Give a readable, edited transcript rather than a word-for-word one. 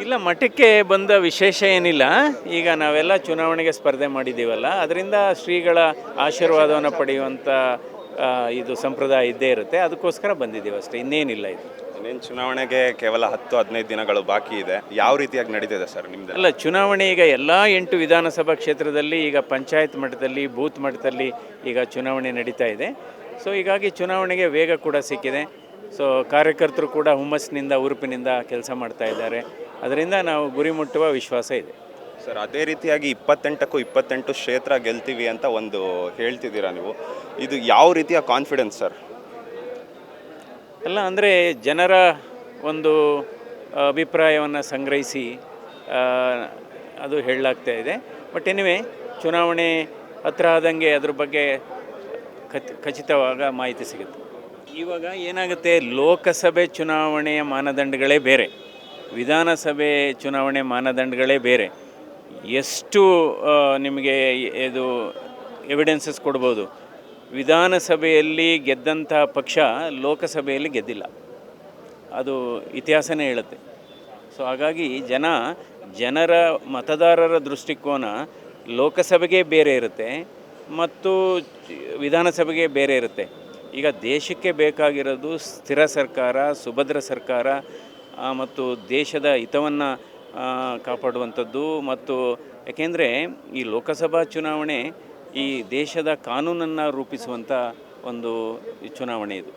ಇಲ್ಲ, ಮಠಕ್ಕೆ ಬಂದ ವಿಶೇಷ ಏನಿಲ್ಲ. ಈಗ ನಾವೆಲ್ಲ ಚುನಾವಣೆಗೆ ಸ್ಪರ್ಧೆ ಮಾಡಿದ್ದೀವಲ್ಲ, ಅದರಿಂದ ಶ್ರೀಗಳ ಆಶೀರ್ವಾದವನ್ನು ಪಡೆಯುವಂಥ ಇದು ಸಂಪ್ರದಾಯ ಇದ್ದೇ ಇರುತ್ತೆ. ಅದಕ್ಕೋಸ್ಕರ ಬಂದಿದ್ದೀವಿ ಅಷ್ಟೇ, ಇನ್ನೇನಿಲ್ಲ. ಇದು ಇನ್ನೇನು ಚುನಾವಣೆಗೆ ಕೇವಲ 10-15 ದಿನಗಳು ಬಾಕಿ ಇದೆ. ಯಾವ ರೀತಿಯಾಗಿ ನಡೀತಿದೆ ಸರ್ ನಿಮ್ದು? ಅಲ್ಲ, ಚುನಾವಣೆ ಈಗ ಎಲ್ಲ 8 ವಿಧಾನಸಭಾ ಕ್ಷೇತ್ರದಲ್ಲಿ ಈಗ ಪಂಚಾಯತ್ ಮಟ್ಟದಲ್ಲಿ, ಬೂತ್ ಮಟ್ಟದಲ್ಲಿ ಈಗ ಚುನಾವಣೆ ನಡೀತಾ ಇದೆ. ಸೊ ಹೀಗಾಗಿ ಚುನಾವಣೆಗೆ ವೇಗ ಕೂಡ ಸಿಕ್ಕಿದೆ. ಸೊ ಕಾರ್ಯಕರ್ತರು ಕೂಡ ಹುಮ್ಮಸ್ಸಿನಿಂದ, ಉರುಪಿನಿಂದ ಕೆಲಸ ಮಾಡ್ತಾ ಇದ್ದಾರೆ. ಅದರಿಂದ ನಾವು ಗುರಿ ಮುಟ್ಟುವ ವಿಶ್ವಾಸ ಇದೆ ಸರ್. ಅದೇ ರೀತಿಯಾಗಿ 28ಕ್ಕೂ 28 ಕ್ಷೇತ್ರ ಗೆಲ್ತೀವಿ ಅಂತ ಒಂದು ಹೇಳ್ತಿದ್ದೀರಾ ನೀವು. ಇದು ಯಾವ ರೀತಿಯ ಕಾನ್ಫಿಡೆನ್ಸ್ ಸರ್? ಅಲ್ಲ, ಅಂದರೆ ಜನರ ಒಂದು ಅಭಿಪ್ರಾಯವನ್ನು ಸಂಗ್ರಹಿಸಿ ಅದು ಹೇಳಲಾಗ್ತಾ ಇದೆ. ಬಟ್ ಎನಿವೆ, ಚುನಾವಣೆ ಹತ್ರ ಆದಂಗೆ ಅದ್ರ ಬಗ್ಗೆ ಖಚಿತವಾಗ ಮಾಹಿತಿ ಸಿಗುತ್ತೆ. ಇವಾಗ ಏನಾಗುತ್ತೆ, ಲೋಕಸಭೆ ಚುನಾವಣೆಯ ಮಾನದಂಡಗಳೇ ಬೇರೆ, ವಿಧಾನಸಭೆ ಚುನಾವಣೆ ಮಾನದಂಡಗಳೇ ಬೇರೆ. ಎಷ್ಟು ನಿಮಗೆ ಇದು ಎವಿಡೆನ್ಸಸ್ ಕೊಡ್ಬೋದು. ವಿಧಾನಸಭೆಯಲ್ಲಿ ಗೆದ್ದಂಥ ಪಕ್ಷ ಲೋಕಸಭೆಯಲ್ಲಿ ಗೆದ್ದಿಲ್ಲ, ಅದು ಇತಿಹಾಸನೇ ಹೇಳುತ್ತೆ. ಸೊ ಹಾಗಾಗಿ ಜನರ ಮತದಾರರ ದೃಷ್ಟಿಕೋನ ಲೋಕಸಭೆಗೆ ಬೇರೆ ಇರುತ್ತೆ ಮತ್ತು ವಿಧಾನಸಭೆಗೆ ಬೇರೆ ಇರುತ್ತೆ. ಈಗ ದೇಶಕ್ಕೆ ಬೇಕಾಗಿರೋದು ಸ್ಥಿರ ಸರ್ಕಾರ, ಸುಭದ್ರ ಸರ್ಕಾರ ಮತ್ತು ದೇಶದ ಹಿತವನ್ನು ಕಾಪಾಡುವಂಥದ್ದು. ಮತ್ತು ಏಕೆಂದರೆ ಈ ಲೋಕಸಭಾ ಚುನಾವಣೆ ಈ ದೇಶದ ಕಾನೂನನ್ನು ರೂಪಿಸುವಂಥ ಒಂದು ಚುನಾವಣೆ ಇದು.